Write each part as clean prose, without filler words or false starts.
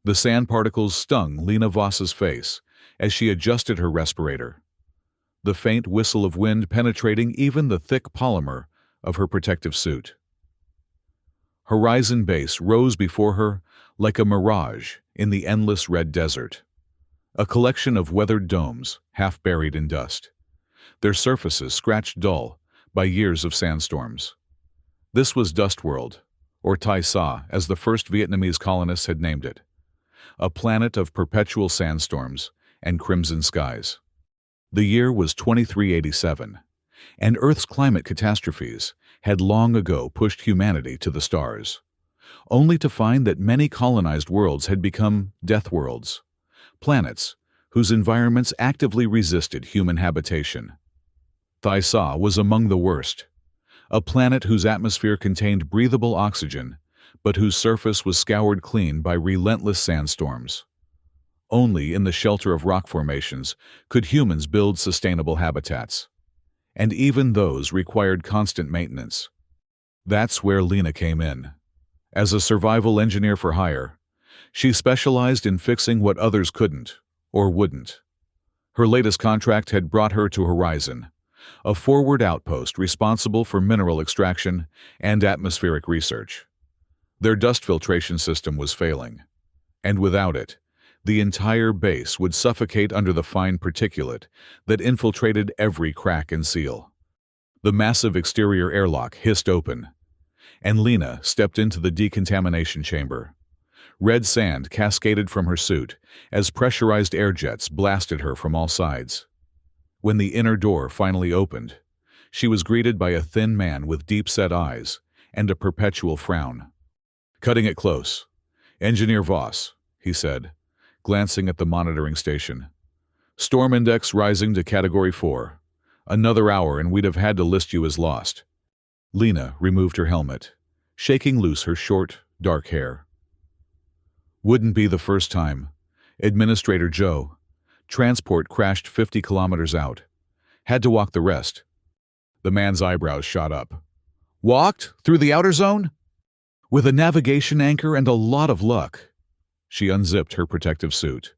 The sand particles stung Lena Voss's face as she adjusted her respirator, the faint whistle of wind penetrating even the thick polymer of her protective suit. Horizon Base rose before her like a mirage in the endless red desert, a collection of weathered domes half buried in dust, their surfaces scratched dull by years of sandstorms. This was Dust World, or Tai Sa as the first Vietnamese colonists had named it, a planet of perpetual sandstorms and crimson skies. The year was 2387, and Earth's climate catastrophes had long ago pushed humanity to the stars, only to find that many colonized worlds had become death worlds, planets whose environments actively resisted human habitation. Tai Sa was among the worst, a planet whose atmosphere contained breathable oxygen, but whose surface was scoured clean by relentless sandstorms. Only in the shelter of rock formations could humans build sustainable habitats, and even those required constant maintenance. That's where Lena came in. As a survival engineer for hire, she specialized in fixing what others couldn't or wouldn't. Her latest contract had brought her to Horizon, a forward outpost responsible for mineral extraction and atmospheric research. Their dust filtration system was failing, and without it, the entire base would suffocate under the fine particulate that infiltrated every crack and seal. The massive exterior airlock hissed open, and Lena stepped into the decontamination chamber. Red sand cascaded from her suit as pressurized air jets blasted her from all sides. When the inner door finally opened, she was greeted by a thin man with deep-set eyes and a perpetual frown. "Cutting it close. Engineer Voss," he said, glancing at the monitoring station. "Storm index rising to Category 4. Another hour and we'd have had to list you as lost." Lena removed her helmet, shaking loose her short, dark hair. "Wouldn't be the first time. Administrator Joe. Transport crashed 50 kilometers out. Had to walk the rest." The man's eyebrows shot up. "Walked? Through the outer zone?" "With a navigation anchor and a lot of luck." She unzipped her protective suit,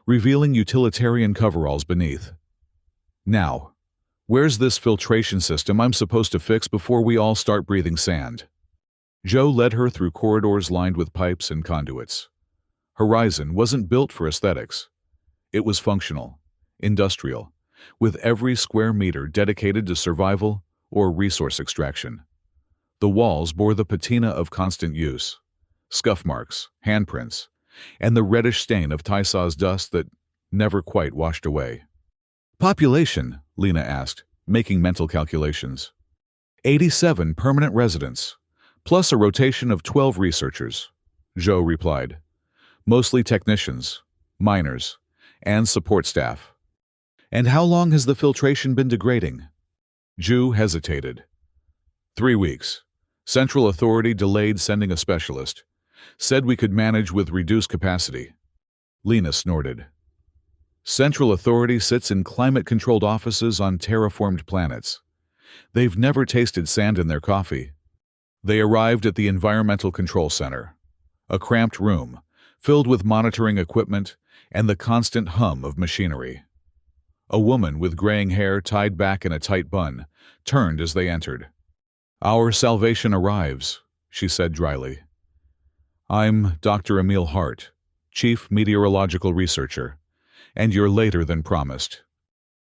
revealing utilitarian coveralls beneath. "Now, where's this filtration system I'm supposed to fix before we all start breathing sand?" Joe led her through corridors lined with pipes and conduits. Horizon wasn't built for aesthetics. It was functional, industrial, with every square meter dedicated to survival or resource extraction. The walls bore the patina of constant use, scuff marks, handprints, and the reddish stain of Tai Sa's dust that never quite washed away. "Population?" Lena asked, making mental calculations. 87 permanent residents, plus a rotation of 12 researchers," Joe replied. "Mostly technicians, miners, and support staff." "And how long has the filtration been degrading?" Joe hesitated. 3 weeks. Central Authority delayed sending a specialist. Said we could manage with reduced capacity." Lena snorted. "Central Authority sits in climate-controlled offices on terraformed planets. They've never tasted sand in their coffee." They arrived at the Environmental Control Center, a cramped room filled with monitoring equipment and the constant hum of machinery. A woman with graying hair tied back in a tight bun turned as they entered. "Our salvation arrives," she said dryly. "I'm Dr. Emil Hart, Chief Meteorological Researcher, and you're later than promised."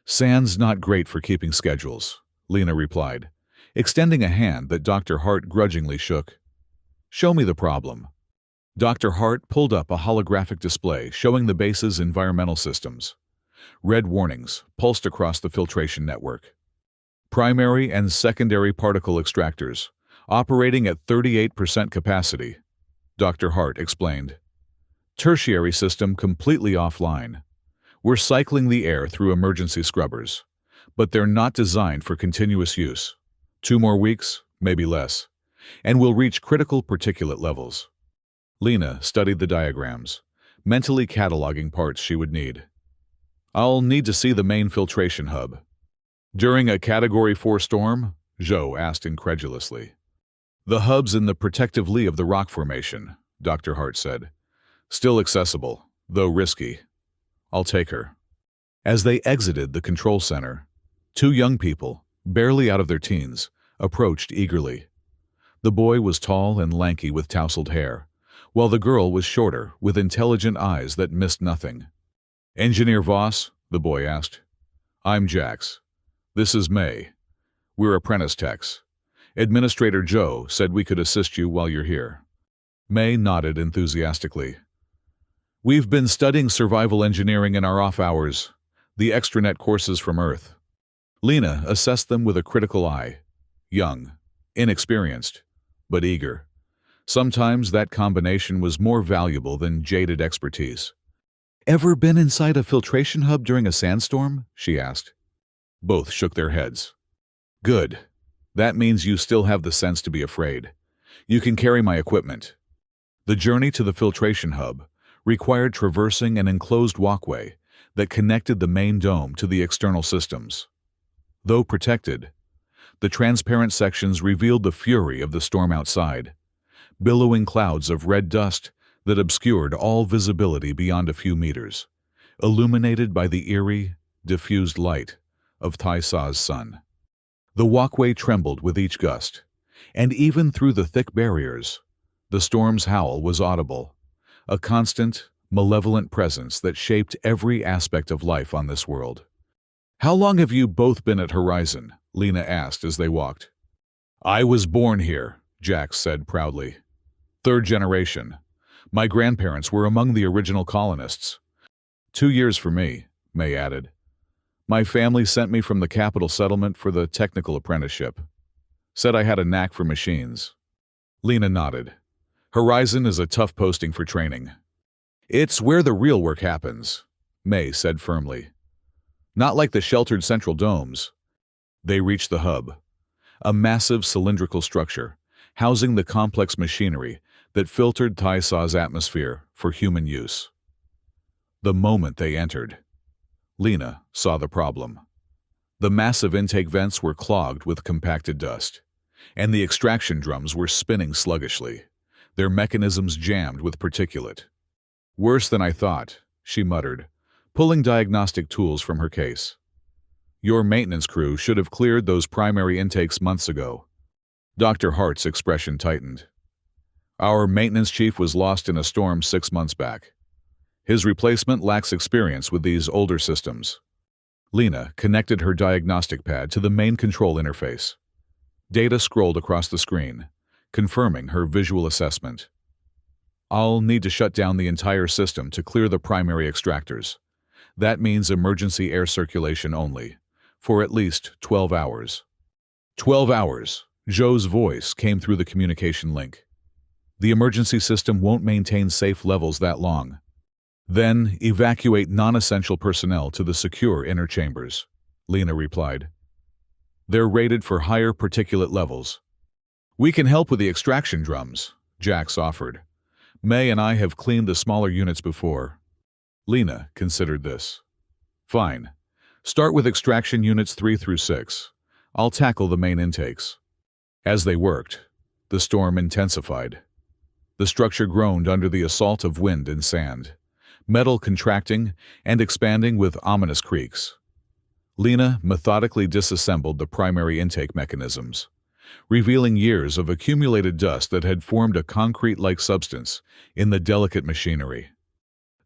"Sand's not great for keeping schedules," Lena replied, extending a hand that Dr. Hart grudgingly shook. "Show me the problem." Dr. Hart pulled up a holographic display showing the base's environmental systems. Red warnings pulsed across the filtration network. "Primary and secondary particle extractors, operating at 38% capacity," Dr. Hart explained. "Tertiary system completely offline. We're cycling the air through emergency scrubbers, but they're not designed for continuous use. 2 more weeks, maybe less, and we'll reach critical particulate levels." Lena studied the diagrams, mentally cataloging parts she would need. "I'll need to see the main filtration hub." "During a Category 4 storm?" Joe asked incredulously. "The hub's in the protective lee of the rock formation," Dr. Hart said. Still accessible, though risky. I'll take her. As they exited the control center, two young people, barely out of their teens, approached eagerly. The boy was tall and lanky with tousled hair, while the girl was shorter, with intelligent eyes that missed nothing. "Engineer Voss?" the boy asked. "I'm Jax. This is May. We're apprentice techs. Administrator Joe said we could assist you while you're here." May nodded enthusiastically. "We've been studying survival engineering in our off hours, the extranet courses from Earth." Lena assessed them with a critical eye. Young, inexperienced, but eager. Sometimes that combination was more valuable than jaded expertise. "Ever been inside a filtration hub during a sandstorm?" she asked. Both shook their heads. "Good. That means you still have the sense to be afraid. You can carry my equipment." The journey to the filtration hub required traversing an enclosed walkway that connected the main dome to the external systems. Though protected, the transparent sections revealed the fury of the storm outside, billowing clouds of red dust that obscured all visibility beyond a few meters, illuminated by the eerie, diffused light of Taisa's sun. The walkway trembled with each gust, and even through the thick barriers, the storm's howl was audible, a constant, malevolent presence that shaped every aspect of life on this world. "How long have you both been at Horizon?" Lena asked as they walked. "I was born here," Jax said proudly. "Third generation. My grandparents were among the original colonists." 2 years for me," May added. "My family sent me from the capital settlement for the technical apprenticeship. Said I had a knack for machines." Lena nodded. "Horizon is a tough posting for training." "It's where the real work happens," May said firmly. "Not like the sheltered central domes." They reached the hub, a massive cylindrical structure housing the complex machinery that filtered Taisa's atmosphere for human use. The moment they entered, Lena saw the problem. The massive intake vents were clogged with compacted dust, and the extraction drums were spinning sluggishly, their mechanisms jammed with particulate. "Worse than I thought," she muttered, pulling diagnostic tools from her case. "Your maintenance crew should have cleared those primary intakes months ago." Dr. Hart's expression tightened. "Our maintenance chief was lost in a storm 6 months back. His replacement lacks experience with these older systems." Lena connected her diagnostic pad to the main control interface. Data scrolled across the screen, confirming her visual assessment. "I'll need to shut down the entire system to clear the primary extractors. That means emergency air circulation only, for at least 12 hours. 12 hours, Joe's voice came through the communication link. "The emergency system won't maintain safe levels that long. Then evacuate non-essential personnel to the secure inner chambers," Lena replied. "They're rated for higher particulate levels." "We can help with the extraction drums," Jax offered. "May and I have cleaned the smaller units before." Lena considered this. "Fine. Start with extraction units 3 through 6. I'll tackle the main intakes." As they worked, the storm intensified. The structure groaned under the assault of wind and sand, metal contracting and expanding with ominous creaks. Lena methodically disassembled the primary intake mechanisms, revealing years of accumulated dust that had formed a concrete-like substance in the delicate machinery.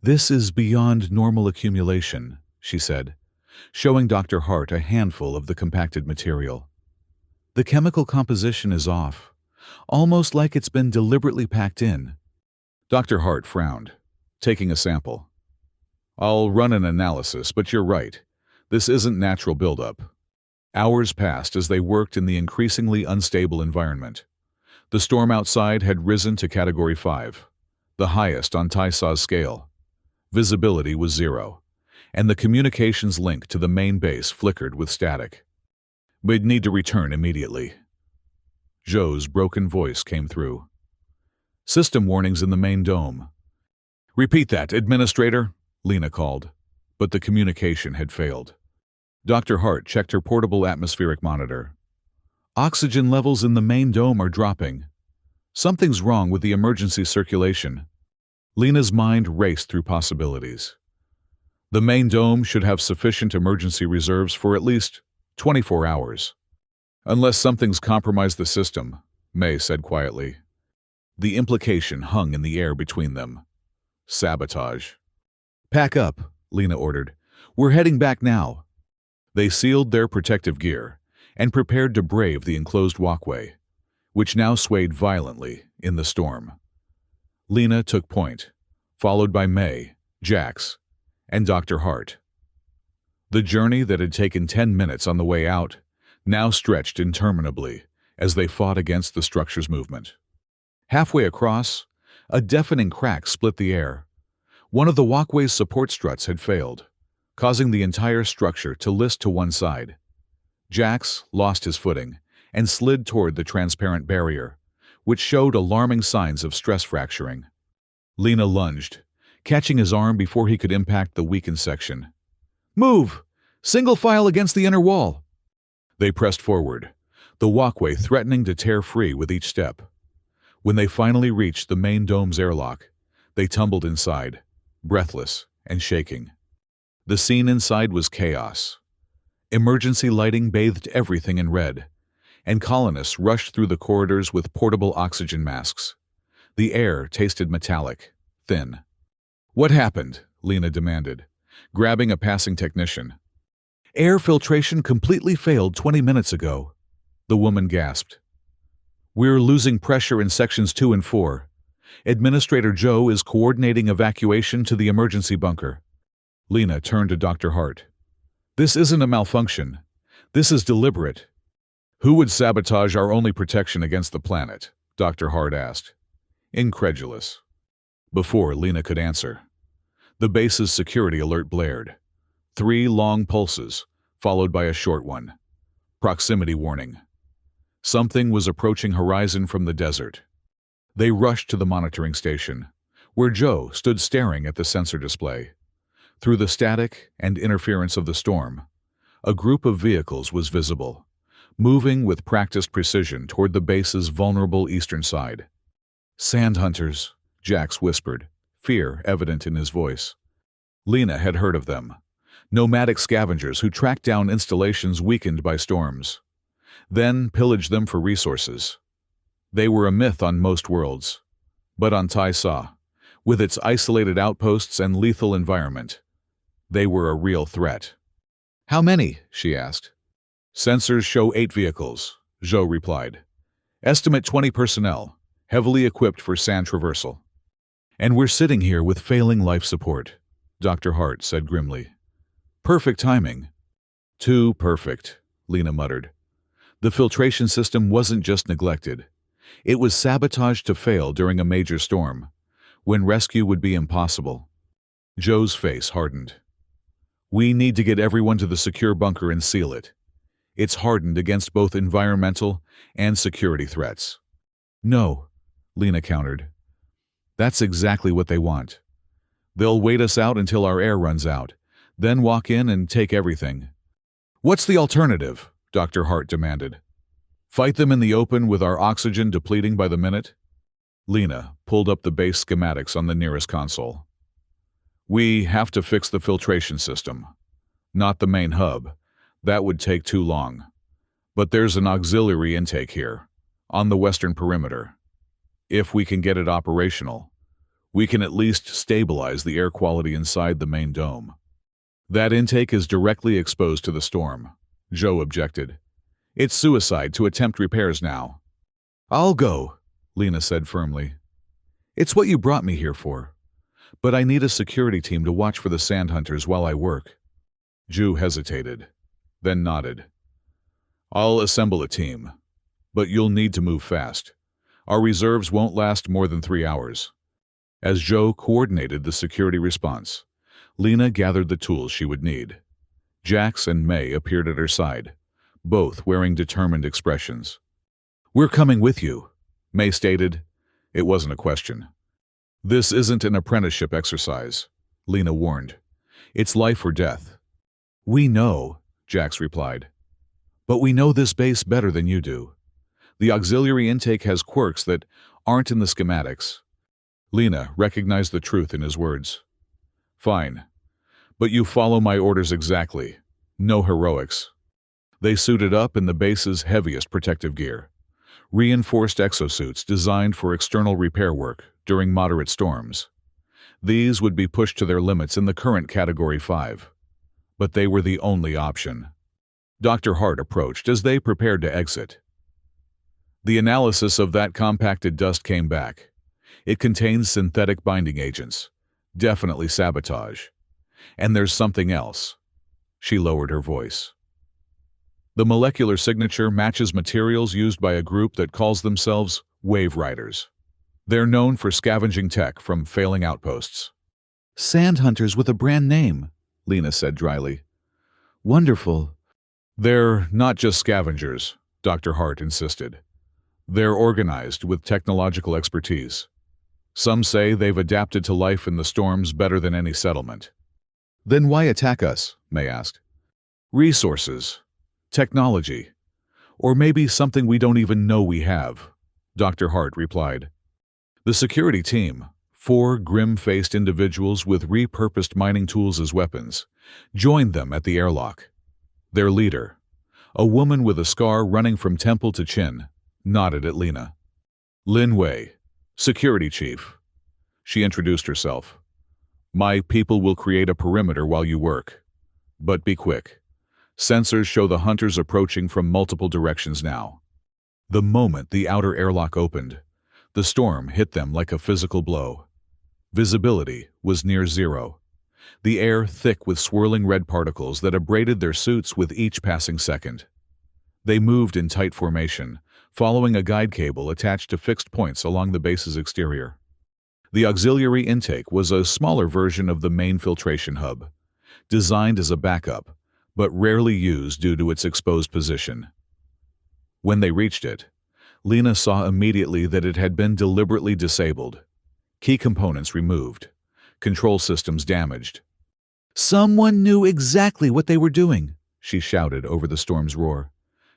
"This is beyond normal accumulation," she said, showing Dr. Hart a handful of the compacted material. "The chemical composition is off, almost like it's been deliberately packed in." Dr. Hart frowned, taking a sample. "I'll run an analysis, but you're right. This isn't natural buildup." Hours passed as they worked in the increasingly unstable environment. The storm outside had risen to Category 5, the highest on Taisa's scale. Visibility was 0, and the communications link to the main base flickered with static. "We'd need to return immediately." Joe's broken voice came through. "System warnings in the main dome." "Repeat that, Administrator," Lena called, but the communication had failed. Dr. Hart checked her portable atmospheric monitor. "Oxygen levels in the main dome are dropping. Something's wrong with the emergency circulation." Lena's mind raced through possibilities. The main dome should have sufficient emergency reserves for at least 24 hours. Unless something's compromised the system, May said quietly. The implication hung in the air between them. Sabotage. Pack up, Lena ordered. We're heading back now. They sealed their protective gear and prepared to brave the enclosed walkway, which now swayed violently in the storm. Lena took point, followed by May, Jax, and Dr. Hart. The journey that had taken 10 minutes on the way out now stretched interminably as they fought against the structure's movement. Halfway across, a deafening crack split the air. One of the walkway's support struts had failed, causing the entire structure to list to one side. Jax lost his footing and slid toward the transparent barrier, which showed alarming signs of stress fracturing. Lena lunged, catching his arm before he could impact the weakened section. Move! Single file against the inner wall! They pressed forward, the walkway threatening to tear free with each step. When they finally reached the main dome's airlock, they tumbled inside, breathless and shaking. The scene inside was chaos. Emergency lighting bathed everything in red, and colonists rushed through the corridors with portable oxygen masks. The air tasted metallic, thin. What happened? Lena demanded, grabbing a passing technician. Air filtration completely failed 20 minutes ago, the woman gasped. We're losing pressure in sections 2 and 4. Administrator Joe is coordinating evacuation to the emergency bunker. Lena turned to Dr. Hart. This isn't a malfunction. This is deliberate. Who would sabotage our only protection against the planet? Dr. Hart asked, incredulous. Before Lena could answer, the base's security alert blared. 3 long pulses, followed by a short one. Proximity warning. Something was approaching horizon from the desert. They rushed to the monitoring station, where Joe stood staring at the sensor display. Through the static and interference of the storm, a group of vehicles was visible, moving with practiced precision toward the base's vulnerable eastern side. Sand hunters, Jax whispered, fear evident in his voice. Lena had heard of them. Nomadic scavengers who tracked down installations weakened by storms, then pillaged them for resources. They were a myth on most worlds, but on Tai-Sa, with its isolated outposts and lethal environment, they were a real threat. How many? She asked. Sensors show 8 vehicles, Zhou replied. Estimate 20 personnel, heavily equipped for sand traversal. And we're sitting here with failing life support, Dr. Hart said grimly. Perfect timing. Too perfect, Lena muttered. The filtration system wasn't just neglected. It was sabotaged to fail during a major storm, when rescue would be impossible. Joe's face hardened. We need to get everyone to the secure bunker and seal it. It's hardened against both environmental and security threats. No, Lena countered. That's exactly what they want. They'll wait us out until our air runs out, then walk in and take everything. What's the alternative? Dr. Hart demanded. Fight them in the open with our oxygen depleting by the minute? Lena pulled up the base schematics on the nearest console. We have to fix the filtration system, not the main hub. That would take too long. But there's an auxiliary intake here, on the western perimeter. If we can get it operational, we can at least stabilize the air quality inside the main dome. That intake is directly exposed to the storm, Joe objected. It's suicide to attempt repairs now. I'll go, Lena said firmly. It's what you brought me here for. But I need a security team to watch for the sand hunters while I work. Zhu hesitated, then nodded. I'll assemble a team, but you'll need to move fast. Our reserves won't last more than 3 hours. As Zhou coordinated the security response, Lena gathered the tools she would need. Jax and May appeared at her side, both wearing determined expressions. We're coming with you, May stated. It wasn't a question. This isn't an apprenticeship exercise, Lena warned. It's life or death. We know, Jax replied. But we know this base better than you do. The auxiliary intake has quirks that aren't in the schematics. Lena recognized the truth in his words. Fine. But you follow my orders exactly. No heroics. They suited up in the base's heaviest protective gear. Reinforced exosuits designed for external repair work during moderate storms. These would be pushed to their limits in the current Category 5. But they were the only option. Dr. Hart approached as they prepared to exit. The analysis of that compacted dust came back. It contains synthetic binding agents. Definitely sabotage. And there's something else. She lowered her voice. The molecular signature matches materials used by a group that calls themselves Wave Riders. They're known for scavenging tech from failing outposts. Sand hunters with a brand name, Lena said dryly. Wonderful. They're not just scavengers, Dr. Hart insisted. They're organized with technological expertise. Some say they've adapted to life in the storms better than any settlement. Then why attack us? May asked. Resources. Technology. Or maybe something we don't even know we have, Dr. Hart replied. The security team, 4 grim-faced individuals with repurposed mining tools as weapons, joined them at the airlock. Their leader, a woman with a scar running from temple to chin, nodded at Lena. Lin Wei, security chief. She introduced herself. My people will create a perimeter while you work. But be quick. Sensors show the hunters approaching from multiple directions now. The moment the outer airlock opened, the storm hit them like a physical blow. Visibility was near zero. The air thick with swirling red particles that abraded their suits with each passing second. They moved in tight formation, following a guide cable attached to fixed points along the base's exterior. The auxiliary intake was a smaller version of the main filtration hub, designed as a backup, but rarely used due to its exposed position. When they reached it, Lena saw immediately that it had been deliberately disabled. Key components removed. Control systems damaged. Someone knew exactly what they were doing, she shouted over the storm's roar.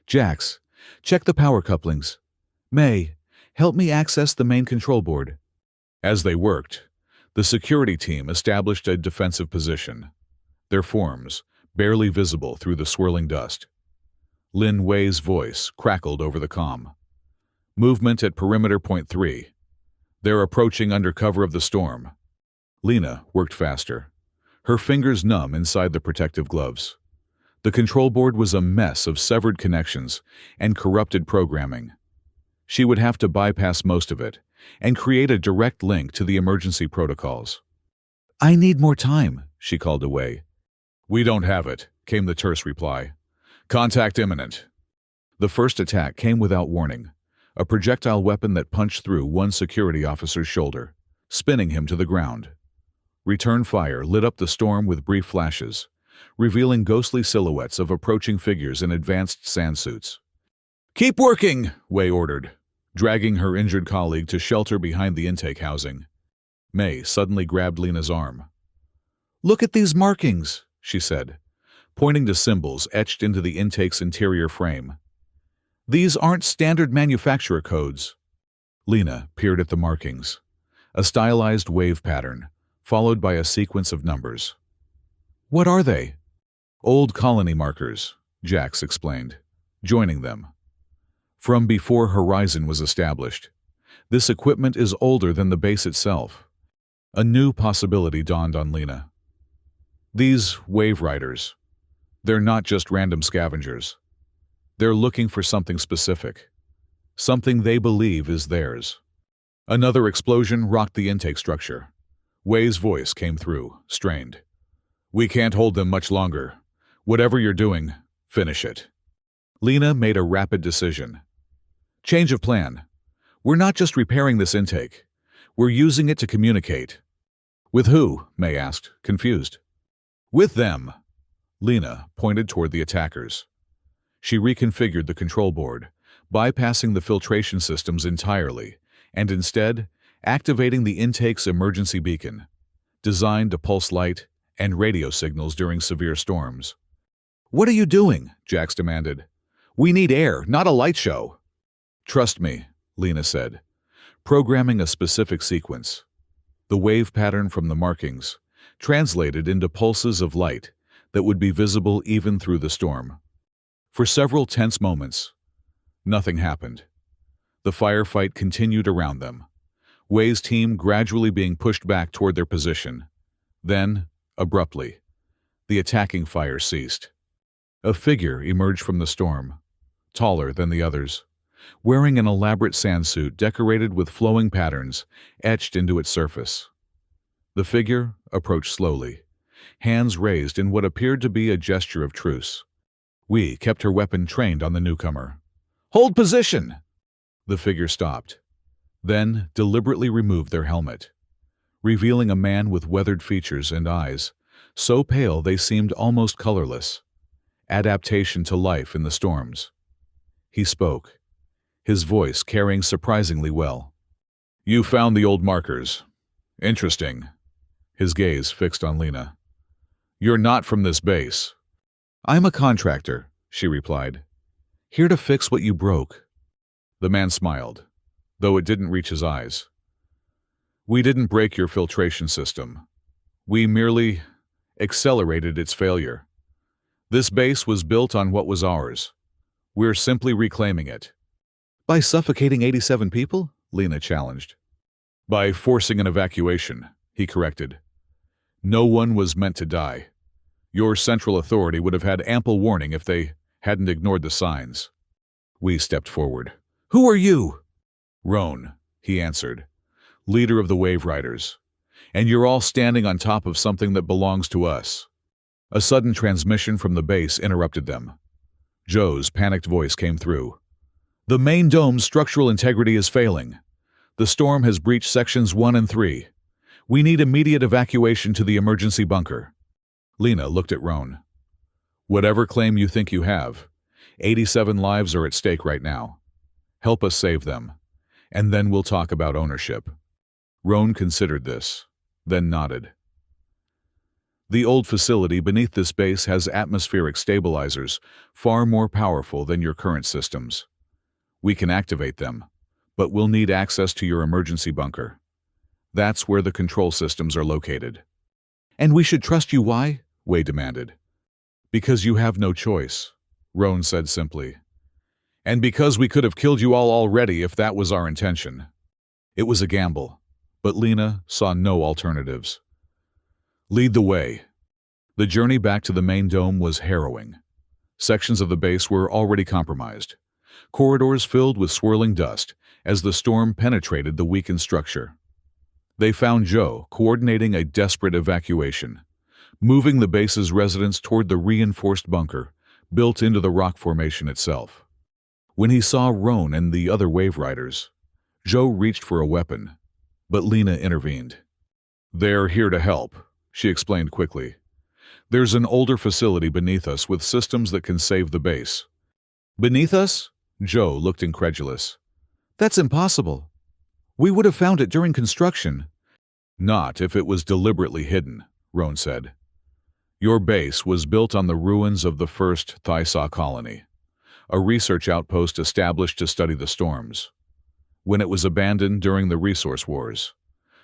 Jax, check the power couplings. May, help me access the main control board. As they worked, the security team established a defensive position, their forms barely visible through the swirling dust. Lin Wei's voice crackled over the comm. Movement at perimeter point 3. They're approaching under cover of the storm. Lena worked faster, her fingers numb inside the protective gloves. The control board was a mess of severed connections and corrupted programming. She would have to bypass most of it and create a direct link to the emergency protocols. I need more time, she called away. We don't have it, came the terse reply. Contact imminent. The first attack came without warning, a projectile weapon that punched through one security officer's shoulder, spinning him to the ground. Return fire lit up the storm with brief flashes, revealing ghostly silhouettes of approaching figures in advanced sand suits. Keep working, Wei ordered, dragging her injured colleague to shelter behind the intake housing. May suddenly grabbed Lena's arm. Look at these markings, she said, pointing to symbols etched into the intake's interior frame. These aren't standard manufacturer codes. Lena peered at the markings, a stylized wave pattern, followed by a sequence of numbers. What are they? Old colony markers, Jax explained, joining them. From before Horizon was established, this equipment is older than the base itself. A new possibility dawned on Lena. These Wave Riders, they're not just random scavengers. They're looking for something specific, something they believe is theirs. Another explosion rocked the intake structure. Wei's voice came through, strained. We can't hold them much longer. Whatever you're doing, finish it. Lena made a rapid decision. Change of plan. We're not just repairing this intake. We're using it to communicate. With who? May asked, confused. With them. Lena pointed toward the attackers. She reconfigured the control board, bypassing the filtration systems entirely, and instead activating the intake's emergency beacon, designed to pulse light and radio signals during severe storms. What are you doing? Jax demanded. We need air, not a light show. Trust me, Lena said, programming a specific sequence. The wave pattern from the markings translated into pulses of light that would be visible even through the storm. For several tense moments, nothing happened. The firefight continued around them, Wei's team gradually being pushed back toward their position. Then, abruptly, the attacking fire ceased. A figure emerged from the storm, taller than the others, wearing an elaborate sandsuit decorated with flowing patterns etched into its surface. The figure approached slowly, hands raised in what appeared to be a gesture of truce. Wei kept her weapon trained on the newcomer. "Hold position!" The figure stopped, then deliberately removed their helmet, revealing a man with weathered features and eyes, so pale they seemed almost colorless. Adaptation to life in the storms. He spoke, his voice carrying surprisingly well. "You found the old markers. Interesting." His gaze fixed on Lena. "You're not from this base." "I'm a contractor," she replied. "Here to fix what you broke." The man smiled, though it didn't reach his eyes. "We didn't break your filtration system. We merely accelerated its failure. This base was built on what was ours. We're simply reclaiming it." "By suffocating 87 people?" Lena challenged. "By forcing an evacuation," he corrected. "No one was meant to die. Your central authority would have had ample warning if they hadn't ignored the signs." We stepped forward. "Who are you?" "Roan," he answered, "leader of the Wave Riders. And you're all standing on top of something that belongs to us." A sudden transmission from the base interrupted them. Joe's panicked voice came through. "The main dome's structural integrity is failing. The storm has breached sections 1 and 3. We need immediate evacuation to the emergency bunker." Lena looked at Roan. "Whatever claim you think you have, 87 lives are at stake right now. Help us save them, and then we'll talk about ownership." Roan considered this, then nodded. "The old facility beneath this base has atmospheric stabilizers far more powerful than your current systems. We can activate them, but we'll need access to your emergency bunker. That's where the control systems are located." "And we should trust you, why?" Wei demanded. "Because you have no choice," Roan said simply. "And because we could have killed you all already if that was our intention." It was a gamble, but Lena saw no alternatives. "Lead the way." The journey back to the main dome was harrowing. Sections of the base were already compromised, corridors filled with swirling dust as the storm penetrated the weakened structure. They found Joe coordinating a desperate evacuation, moving the base's residents toward the reinforced bunker built into the rock formation itself. When he saw Roan and the other Wave Riders, Joe reached for a weapon, but Lena intervened. "They're here to help," she explained quickly. "There's an older facility beneath us with systems that can save the base." "Beneath us?" Joe looked incredulous. "That's impossible. We would have found it during construction." "Not if it was deliberately hidden," Roan said. "Your base was built on the ruins of the first Thysaw colony, a research outpost established to study the storms. When it was abandoned during the resource wars,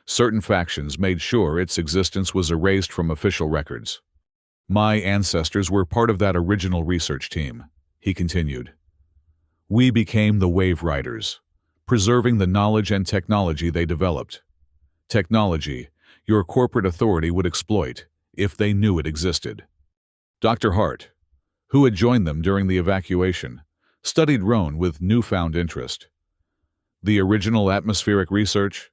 certain factions made sure its existence was erased from official records. My ancestors were part of that original research team," he continued. "We became the Wave Riders, preserving the knowledge and technology they developed. Technology your corporate authority would exploit if they knew it existed." Dr. Hart, who had joined them during the evacuation, studied Roan with newfound interest. "The original atmospheric research?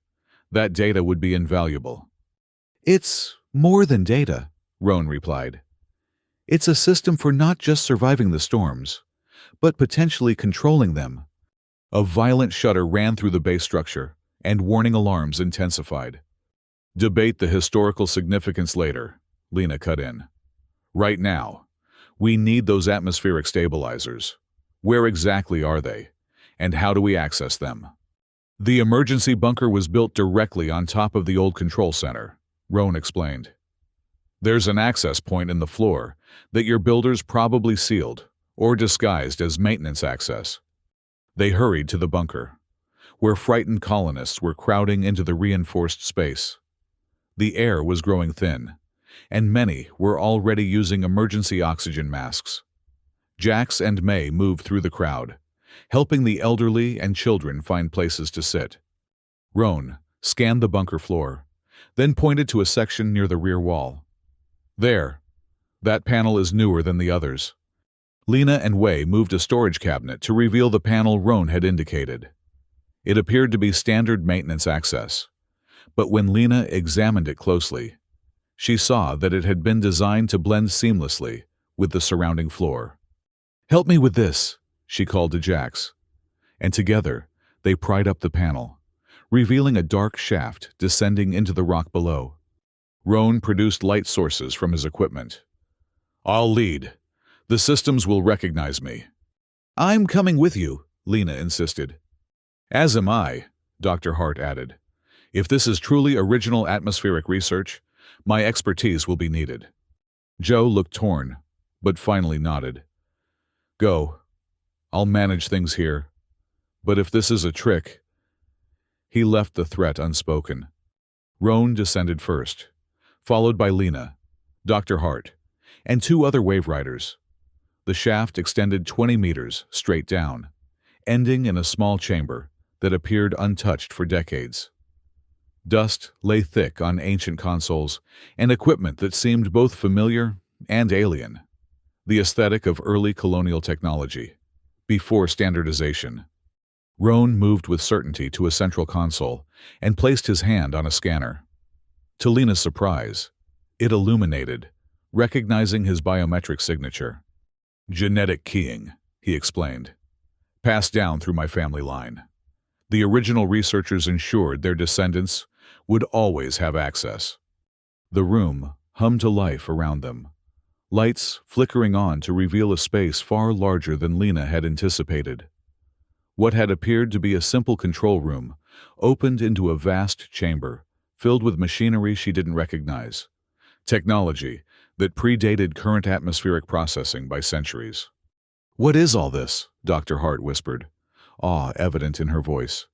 That data would be invaluable." "It's more than data," Roan replied. "It's a system for not just surviving the storms, but potentially controlling them." A violent shudder ran through the base structure, and warning alarms intensified. "Debate the historical significance later," Lena cut in. "Right now, we need those atmospheric stabilizers. Where exactly are they, and how do we access them?" "The emergency bunker was built directly on top of the old control center," Roan explained. "There's an access point in the floor that your builders probably sealed or disguised as maintenance access." They hurried to the bunker, where frightened colonists were crowding into the reinforced space. The air was growing thin, and many were already using emergency oxygen masks. Jax and May moved through the crowd, helping the elderly and children find places to sit. Roan scanned the bunker floor, then pointed to a section near the rear wall. There, that panel is newer than the others. Lena and Wei moved a storage cabinet to reveal the panel Roan had indicated. It appeared to be standard maintenance access, but when Lena examined it closely, she saw that it had been designed to blend seamlessly with the surrounding floor. "Help me with this," she called to Jax, and together they pried up the panel, revealing a dark shaft descending into the rock below. Roan produced light sources from his equipment. "I'll lead. The systems will recognize me." "I'm coming with you," Lena insisted. "As am I," Dr. Hart added. "If this is truly original atmospheric research, my expertise will be needed." Joe looked torn, but finally nodded. "Go. I'll manage things here. But if this is a trick—" He left the threat unspoken. Roan descended first, followed by Lena, Dr. Hart, and 2 other wave riders. The shaft extended 20 meters straight down, ending in a small chamber that appeared untouched for decades. Dust lay thick on ancient consoles and equipment that seemed both familiar and alien. The aesthetic of early colonial technology, before standardization. Roan moved with certainty to a central console and placed his hand on a scanner. To Lena's surprise, it illuminated, recognizing his biometric signature. "Genetic keying," he explained. "Passed down through my family line. The original researchers ensured their descendants would always have access." The room hummed to life around them, lights flickering on to reveal a space far larger than Lena had anticipated. What had appeared to be a simple control room opened into a vast chamber filled with machinery she didn't recognize, technology that predated current atmospheric processing by centuries. "What is all this?" Dr. Hart whispered, awe evident in her voice.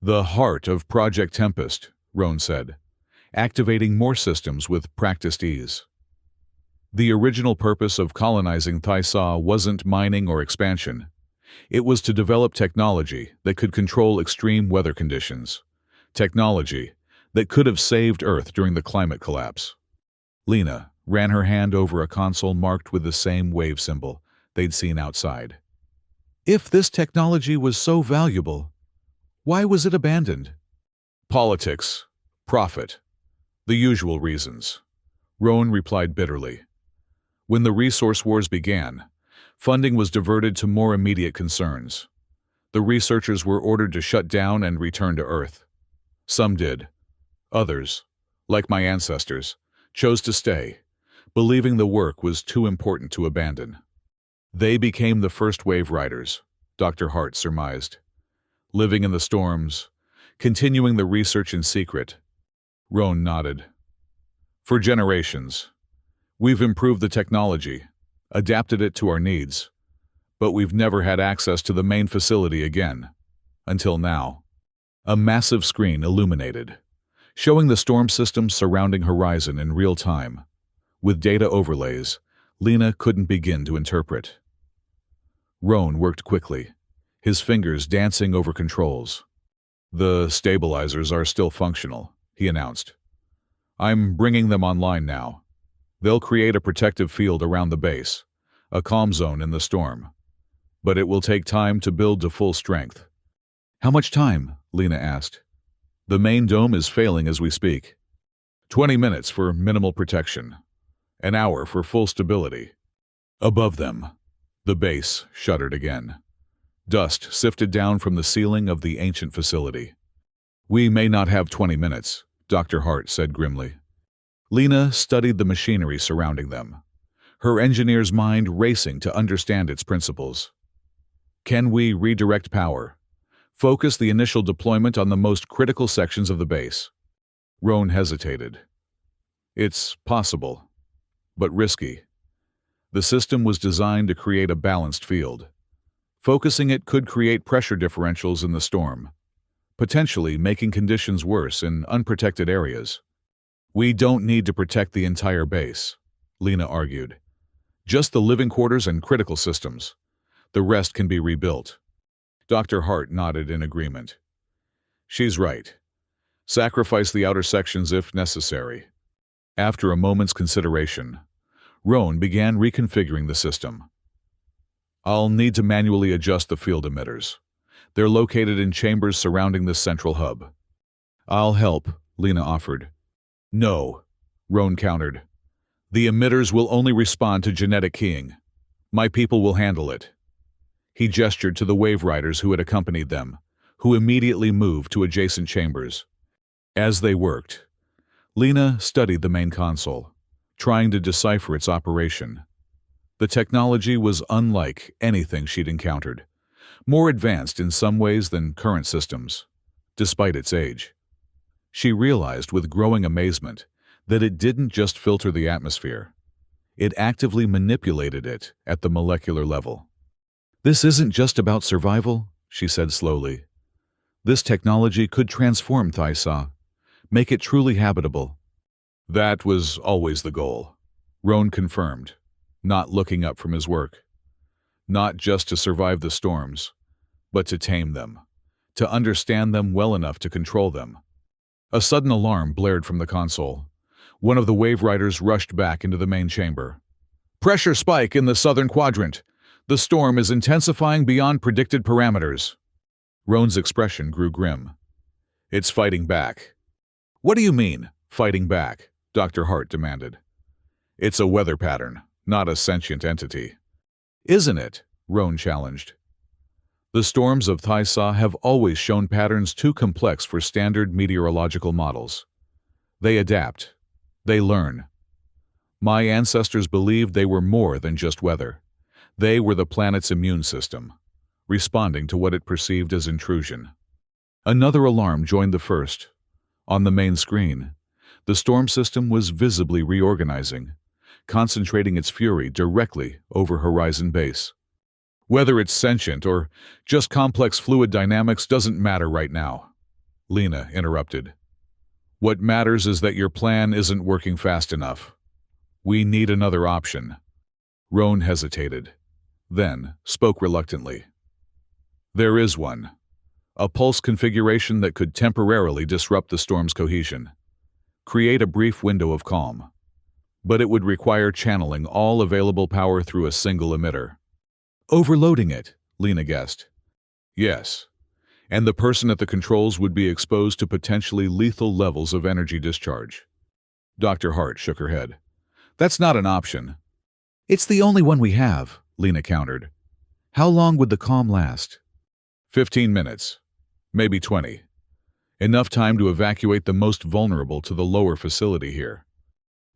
"The heart of Project Tempest," Roan said, activating more systems with practiced ease. The original purpose of colonizing Thysa wasn't mining or expansion. It was to develop technology that could control extreme weather conditions, technology that could have saved Earth during the climate collapse. Lena ran her hand over a console marked with the same wave symbol they'd seen outside. "If this technology was so valuable, why was it abandoned?" "Politics, profit, the usual reasons," Roan replied bitterly. "When the resource wars began, funding was diverted to more immediate concerns. The researchers were ordered to shut down and return to Earth. Some did. Others, like my ancestors, chose to stay, believing the work was too important to abandon. They became the first wave riders," Dr. Hart surmised, "living in the storms, continuing the research in secret." Roan nodded. "For generations, we've improved the technology, adapted it to our needs, but we've never had access to the main facility again. Until now." A massive screen illuminated, showing the storm systems surrounding Horizon in real time. With data overlays Lena couldn't begin to interpret. Roan worked quickly, his fingers dancing over controls. "The stabilizers are still functional," he announced. "I'm bringing them online now. They'll create a protective field around the base, a calm zone in the storm. But it will take time to build to full strength." "How much time?" Lena asked. "The main dome is failing as we speak. 20 minutes for minimal protection. An hour for full stability." Above them, the base shuddered again. Dust sifted down from the ceiling of the ancient facility. "We may not have 20 minutes, Dr. Hart said grimly. Lena studied the machinery surrounding them, her engineer's mind racing to understand its principles. "Can we redirect power? Focus the initial deployment on the most critical sections of the base?" Roan hesitated. "It's possible, but risky. The system was designed to create a balanced field. Focusing it could create pressure differentials in the storm, potentially making conditions worse in unprotected areas." We don't need to protect the entire base, Lena argued. Just the living quarters and critical systems. The rest can be rebuilt. Dr. Hart nodded in agreement. She's right. Sacrifice the outer sections if necessary. After a moment's consideration, Roan began reconfiguring the system. I'll need to manually adjust the field emitters. They're located in chambers surrounding the central hub. I'll help, Lena offered. No, Roan countered. The emitters will only respond to genetic keying. My people will handle it. He gestured to the wave riders who had accompanied them, who immediately moved to adjacent chambers. As they worked, Lena studied the main console, trying to decipher its operation. The technology was unlike anything she'd encountered, more advanced in some ways than current systems, despite its age. She realized with growing amazement that it didn't just filter the atmosphere. It actively manipulated it at the molecular level. This isn't just about survival, she said slowly. This technology could transform Thaisa, make it truly habitable. That was always the goal, Roan confirmed, not looking up from his work. Not just to survive the storms, but to tame them, to understand them well enough to control them. A sudden alarm blared from the console. One of the wave riders rushed back into the main chamber. Pressure spike in the southern quadrant. The storm is intensifying beyond predicted parameters. Roan's expression grew grim. It's fighting back. What do you mean, fighting back? Dr. Hart demanded. It's a weather pattern, not a sentient entity. Isn't it? Roan challenged. The storms of Thaisa have always shown patterns too complex for standard meteorological models. They adapt. They learn. My ancestors believed they were more than just weather. They were the planet's immune system, responding to what it perceived as intrusion. Another alarm joined the first. On the main screen, the storm system was visibly reorganizing, concentrating its fury directly over Horizon Base. Whether it's sentient or just complex fluid dynamics doesn't matter right now, Lena interrupted. What matters is that your plan isn't working fast enough. We need another option. Roan hesitated, then spoke reluctantly. There is one. A pulse configuration that could temporarily disrupt the storm's cohesion. Create a brief window of calm. But it would require channeling all available power through a single emitter. Overloading it, Lena guessed. Yes, and the person at the controls would be exposed to potentially lethal levels of energy discharge. Dr. Hart shook her head. That's not an option. It's the only one we have, Lena countered. How long would the calm last? 15 minutes, maybe 20. Enough time to evacuate the most vulnerable to the lower facility here.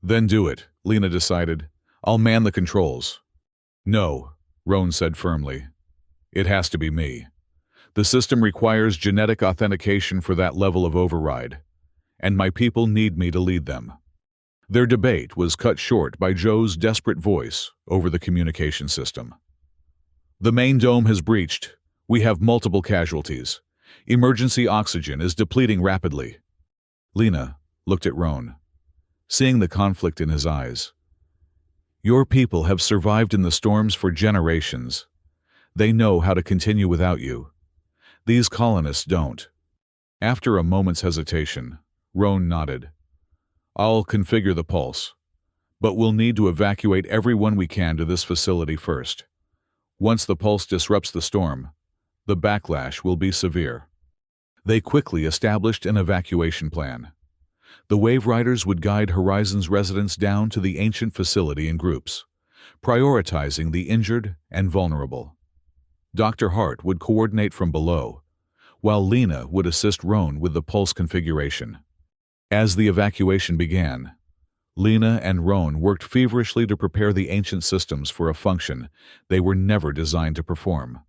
Then do it, Lena decided. I'll man the controls. No, Roan said firmly. It has to be me. The system requires genetic authentication for that level of override, and my people need me to lead them. Their debate was cut short by Joe's desperate voice over the communication system. The main dome has breached. We have multiple casualties. Emergency oxygen is depleting rapidly. Lena looked at Roan, seeing the conflict in his eyes. Your people have survived in the storms for generations. They know how to continue without you. These colonists don't. After a moment's hesitation, Roan nodded. I'll configure the pulse, but we'll need to evacuate everyone we can to this facility first. Once the pulse disrupts the storm, the backlash will be severe. They quickly established an evacuation plan. The wave riders would guide Horizon's residents down to the ancient facility in groups, prioritizing the injured and vulnerable. Dr. Hart would coordinate from below, while Lena would assist Roan with the pulse configuration. As the evacuation began, Lena and Roan worked feverishly to prepare the ancient systems for a function they were never designed to perform.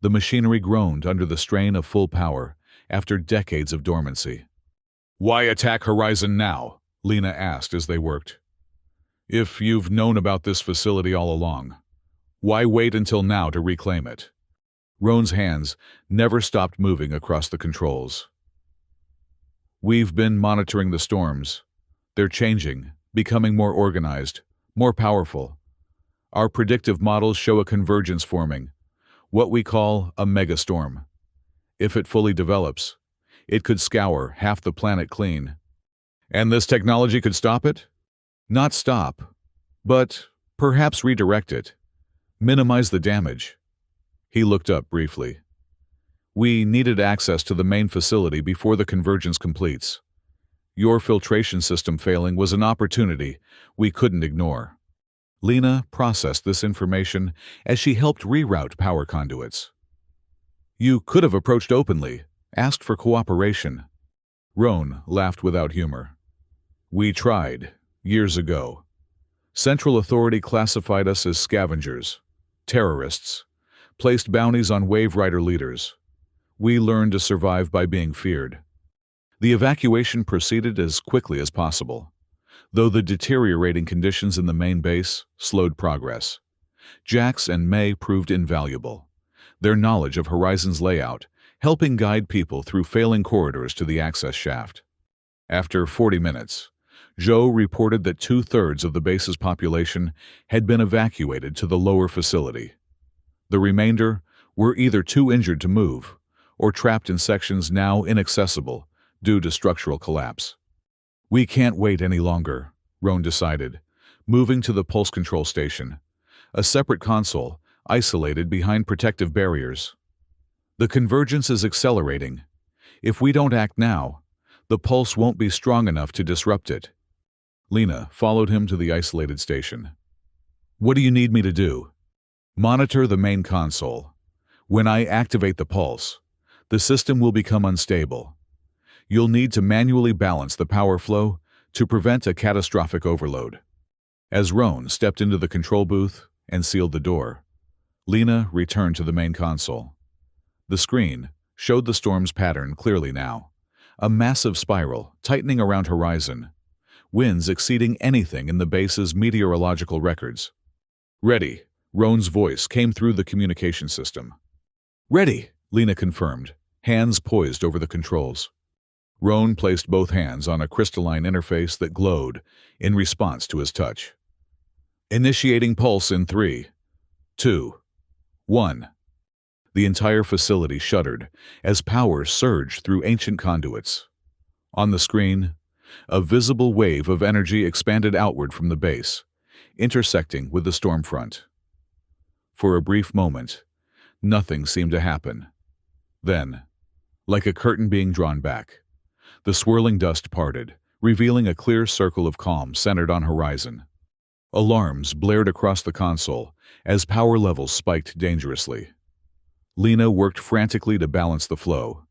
The machinery groaned under the strain of full power after decades of dormancy. Why attack Horizon now? Lena asked as they worked. If you've known about this facility all along, why wait until now to reclaim it? Roan's hands never stopped moving across the controls. We've been monitoring the storms, They're changing, becoming more organized, more powerful. Our predictive models show a convergence forming, what we call a megastorm. If it fully develops, it could scour half the planet clean. And this technology could stop it? Not stop, but perhaps redirect it, minimize the damage. He looked up briefly. We needed access to the main facility before the convergence completes. Your filtration system failing was an opportunity we couldn't ignore. Lena processed this information as she helped reroute power conduits. You could have approached openly, asked for cooperation. Roan laughed without humor. We tried, years ago. Central authority classified us as scavengers, terrorists, placed bounties on Wave Rider leaders. We learned to survive by being feared. The evacuation proceeded as quickly as possible, though the deteriorating conditions in the main base slowed progress. Jax and May proved invaluable, their knowledge of Horizon's layout helping guide people through failing corridors to the access shaft. After 40 minutes, Joe reported that 2/3 of the base's population had been evacuated to the lower facility. The remainder were either too injured to move or trapped in sections now inaccessible due to structural collapse. We can't wait any longer, Roan decided, moving to the pulse control station, a separate console isolated behind protective barriers. The convergence is accelerating. If we don't act now, the pulse won't be strong enough to disrupt it. Lena followed him to the isolated station. What do you need me to do? Monitor the main console. When I activate the pulse, the system will become unstable. You'll need to manually balance the power flow to prevent a catastrophic overload. As Roan stepped into the control booth and sealed the door, Lena returned to the main console. The screen showed the storm's pattern clearly now, a massive spiral tightening around Horizon, winds exceeding anything in the base's meteorological records. Ready, Roan's voice came through the communication system. Ready, Lena confirmed, hands poised over the controls. Roan placed both hands on a crystalline interface that glowed in response to his touch. Initiating pulse in 3, 2, 1. The entire facility shuddered as power surged through ancient conduits. On the screen, a visible wave of energy expanded outward from the base, intersecting with the storm front. For a brief moment, nothing seemed to happen. Then, like a curtain being drawn back, the swirling dust parted, revealing a clear circle of calm centered on Horizon. Alarms blared across the console as power levels spiked dangerously. Lena worked frantically to balance the flow,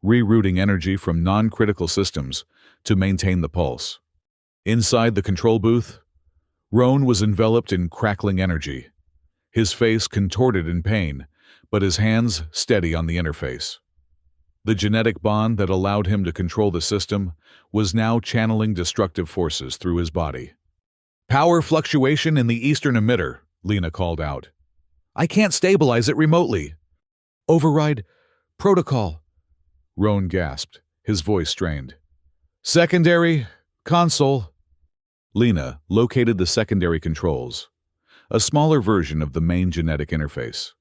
rerouting energy from non-critical systems to maintain the pulse. Inside the control booth, Roan was enveloped in crackling energy, his face contorted in pain, but his hands steady on the interface. The genetic bond that allowed him to control the system was now channeling destructive forces through his body. Power fluctuation in the eastern emitter, Lena called out. I can't stabilize it remotely. Override protocol, Roan gasped, his voice strained. Secondary console. Lena located the secondary controls, a smaller version of the main genetic interface.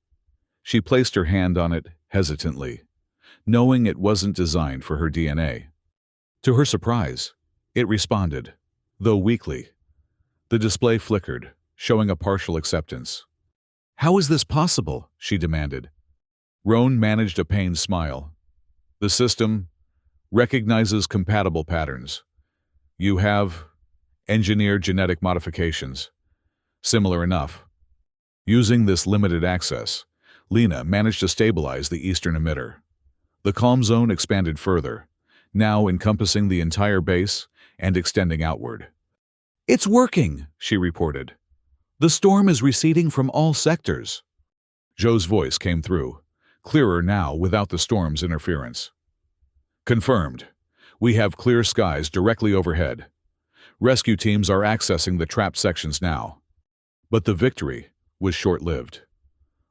She placed her hand on it hesitantly, knowing it wasn't designed for her DNA. To her surprise, it responded, though weakly. The display flickered, showing a partial acceptance. How is this possible? She demanded. Roan managed a pained smile. The system recognizes compatible patterns. You have engineered genetic modifications. Similar enough. Using this limited access, Lena managed to stabilize the eastern emitter. The calm zone expanded further, now encompassing the entire base and extending outward. It's working, she reported. The storm is receding from all sectors. Joe's voice came through, clearer now without the storm's interference. Confirmed. We have clear skies directly overhead. Rescue teams are accessing the trapped sections now. But the victory was short-lived.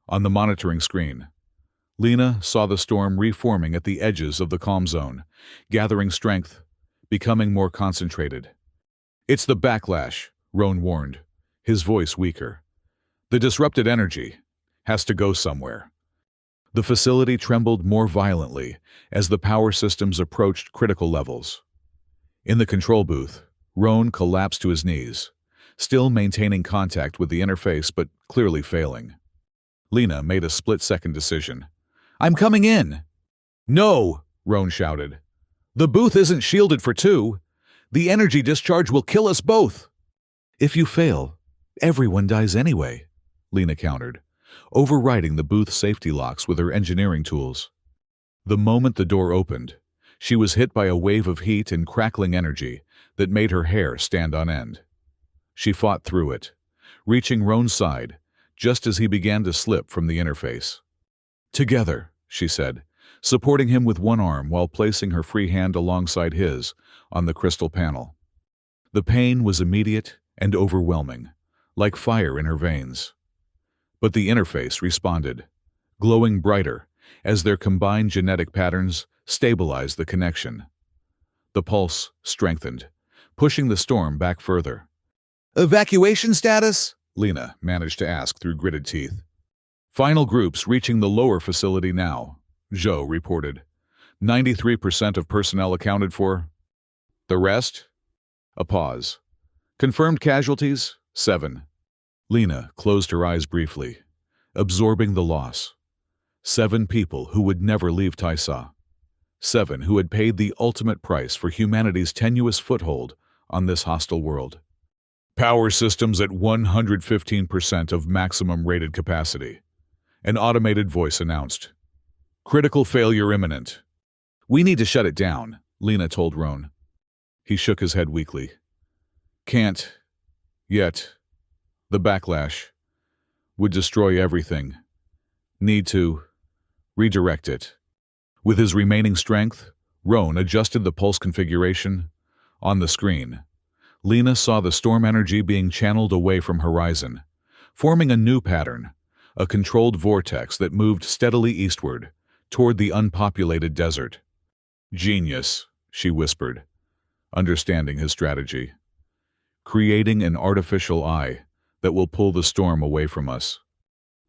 On the monitoring screen, Lena saw the storm reforming at the edges of the calm zone, gathering strength, becoming more concentrated. It's the backlash, Roan warned, his voice weaker. The disrupted energy has to go somewhere. The facility trembled more violently as the power systems approached critical levels. In the control booth, Roan collapsed to his knees, still maintaining contact with the interface but clearly failing. Lena made a split-second decision. "I'm coming in!" "No!" Roan shouted. "The booth isn't shielded for two. The energy discharge will kill us both." "If you fail, everyone dies anyway," Lena countered, overriding the booth's safety locks with her engineering tools. The moment the door opened, she was hit by a wave of heat and crackling energy that made her hair stand on end. She fought through it, reaching Roan's side just as he began to slip from the interface. "Together," she said, supporting him with one arm while placing her free hand alongside his on the crystal panel. The pain was immediate and overwhelming, like fire in her veins. But the interface responded, glowing brighter as their combined genetic patterns stabilized the connection. The pulse strengthened, pushing the storm back further. "Evacuation status?" Lena managed to ask through gritted teeth. "Final groups reaching the lower facility now," Zhou reported. 93% of personnel accounted for. The rest? A pause. "Confirmed casualties? 7. Lena closed her eyes briefly, absorbing the loss. 7 people who would never leave Taisa. 7 who had paid the ultimate price for humanity's tenuous foothold on this hostile world. "Power systems at 115% of maximum rated capacity," an automated voice announced. "Critical failure imminent." "We need to shut it down," Lena told Roan. He shook his head weakly. "Can't. Yet. The backlash would destroy everything. Need to redirect it." With his remaining strength, Roan adjusted the pulse configuration. On the screen, Lena saw the storm energy being channeled away from Horizon, forming a new pattern, a controlled vortex that moved steadily eastward, toward the unpopulated desert. "Genius," she whispered, understanding his strategy. "Creating an artificial eye that will pull the storm away from us."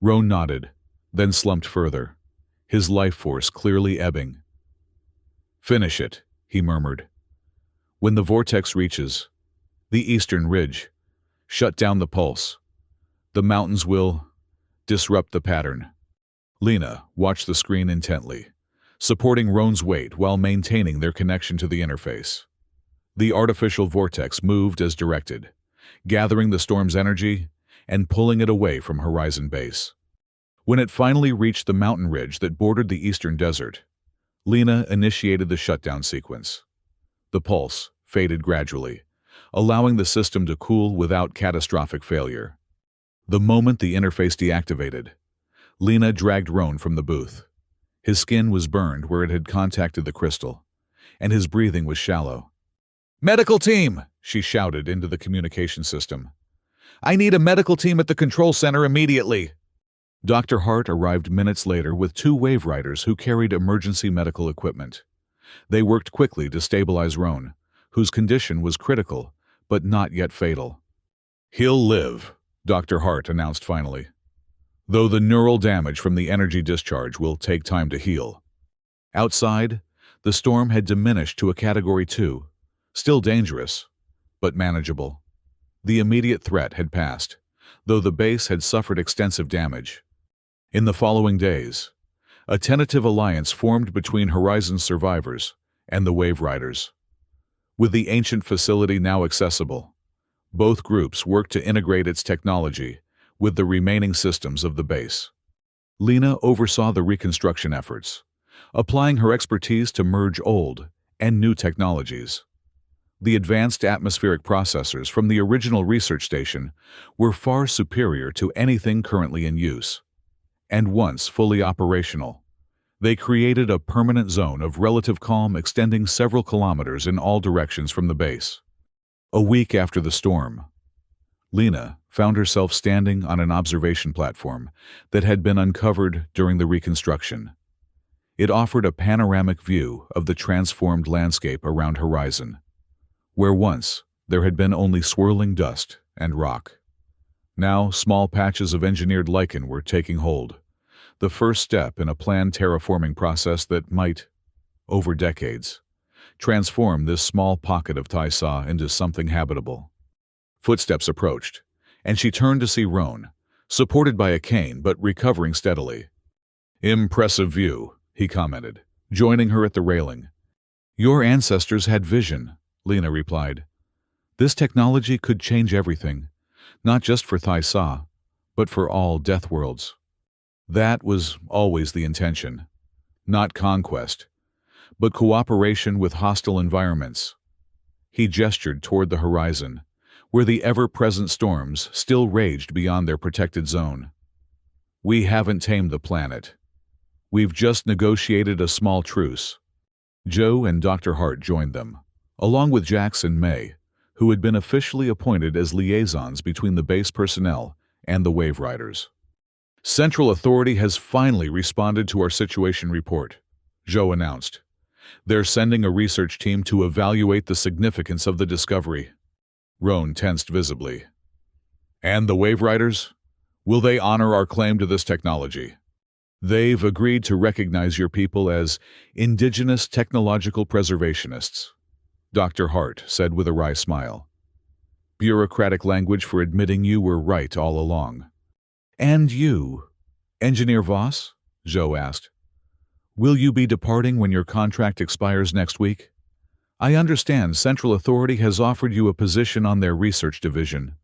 Roan nodded, then slumped further, his life force clearly ebbing. "Finish it," he murmured. "When the vortex reaches the eastern ridge, shut down the pulse. The mountains will disrupt the pattern." Lena watched the screen intently, supporting Roan's weight while maintaining their connection to the interface. The artificial vortex moved as directed, gathering the storm's energy and pulling it away from Horizon Base. When it finally reached the mountain ridge that bordered the eastern desert, Lena initiated the shutdown sequence. The pulse faded gradually, allowing the system to cool without catastrophic failure. The moment the interface deactivated, Lena dragged Roan from the booth. His skin was burned where it had contacted the crystal, and his breathing was shallow. "Medical team!" she shouted into the communication system. "I need a medical team at the control center immediately." Dr. Hart arrived minutes later with 2 wave riders who carried emergency medical equipment. They worked quickly to stabilize Roan, whose condition was critical but not yet fatal. "He'll live," Dr. Hart announced finally, though the neural damage from the energy discharge will take time to heal. Outside, the storm had diminished to a Category 2, still dangerous, but manageable. The immediate threat had passed, though the base had suffered extensive damage. In the following days, a tentative alliance formed between Horizon's survivors and the Wave Riders. With the ancient facility now accessible, both groups worked to integrate its technology with the remaining systems of the base. Lena oversaw the reconstruction efforts, applying her expertise to merge old and new technologies. The advanced atmospheric processors from the original research station were far superior to anything currently in use. And once fully operational, they created a permanent zone of relative calm extending several kilometers in all directions from the base. A week after the storm, Lena found herself standing on an observation platform that had been uncovered during the reconstruction. It offered a panoramic view of the transformed landscape around Horizon. Where once there had been only swirling dust and rock. Now, small patches of engineered lichen were taking hold, the first step in a planned terraforming process that might, over decades, transform this small pocket of Taisa into something habitable. Footsteps approached, and she turned to see Roan, supported by a cane but recovering steadily. "Impressive view," he commented, joining her at the railing. "Your ancestors had vision," Lena replied. "This technology could change everything, not just for Taisa, but for all death worlds." That was always the intention. Not conquest, but cooperation with hostile environments. He gestured toward the horizon, where the ever-present storms still raged beyond their protected zone. "We haven't tamed the planet. We've just negotiated a small truce." Joe and Dr. Hart joined them, along with Jax and May, who had been officially appointed as liaisons between the base personnel and the Wave Riders. "Central Authority has finally responded to our situation report," Joe announced. "They're sending a research team to evaluate the significance of the discovery." Roan tensed visibly. "And the Wave Riders? Will they honor our claim to this technology?" "They've agreed to recognize your people as indigenous technological preservationists," Dr. Hart said with a wry smile. "Bureaucratic language for admitting you were right all along." "And you, Engineer Voss?" Joe asked. "Will you be departing when your contract expires next week? I understand Central Authority has offered you a position on their research division."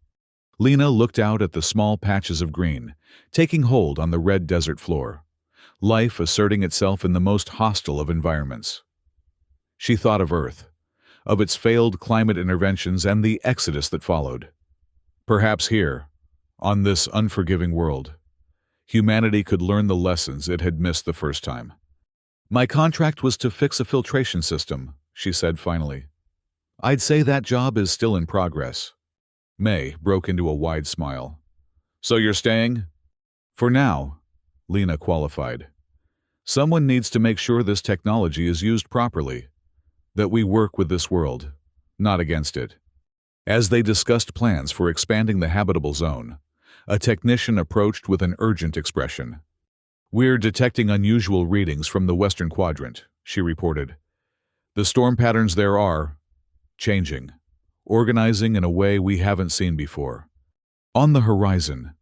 Lena looked out at the small patches of green, taking hold on the red desert floor, life asserting itself in the most hostile of environments. She thought of Earth, of its failed climate interventions and the exodus that followed. Perhaps here, on this unforgiving world, humanity could learn the lessons it had missed the first time. "My contract was to fix a filtration system," she said finally. "I'd say that job is still in progress." May broke into a wide smile. "So you're staying?" "For now," Lena qualified. "Someone needs to make sure this technology is used properly, that we work with this world, not against it." As they discussed plans for expanding the habitable zone, a technician approached with an urgent expression. "We're detecting unusual readings from the western quadrant," she reported. "The storm patterns there are changing, organizing in a way we haven't seen before." On the horizon,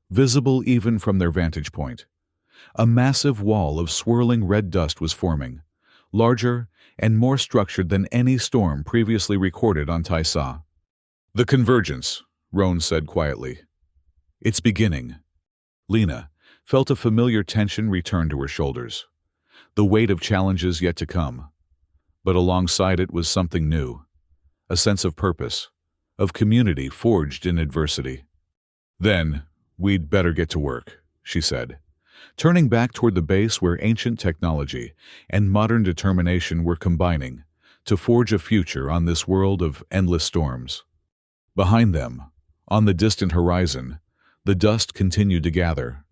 visible even from their vantage point, a massive wall of swirling red dust was forming, larger and more structured than any storm previously recorded on Taisa. "The convergence," Roan said quietly. "It's beginning." Lena felt a familiar tension return to her shoulders, the weight of challenges yet to come. But alongside it was something new, a sense of purpose, of community forged in adversity. "Then, we'd better get to work," she said, turning back toward the base where ancient technology and modern determination were combining to forge a future on this world of endless storms. Behind them, on the distant horizon, the dust continued to gather,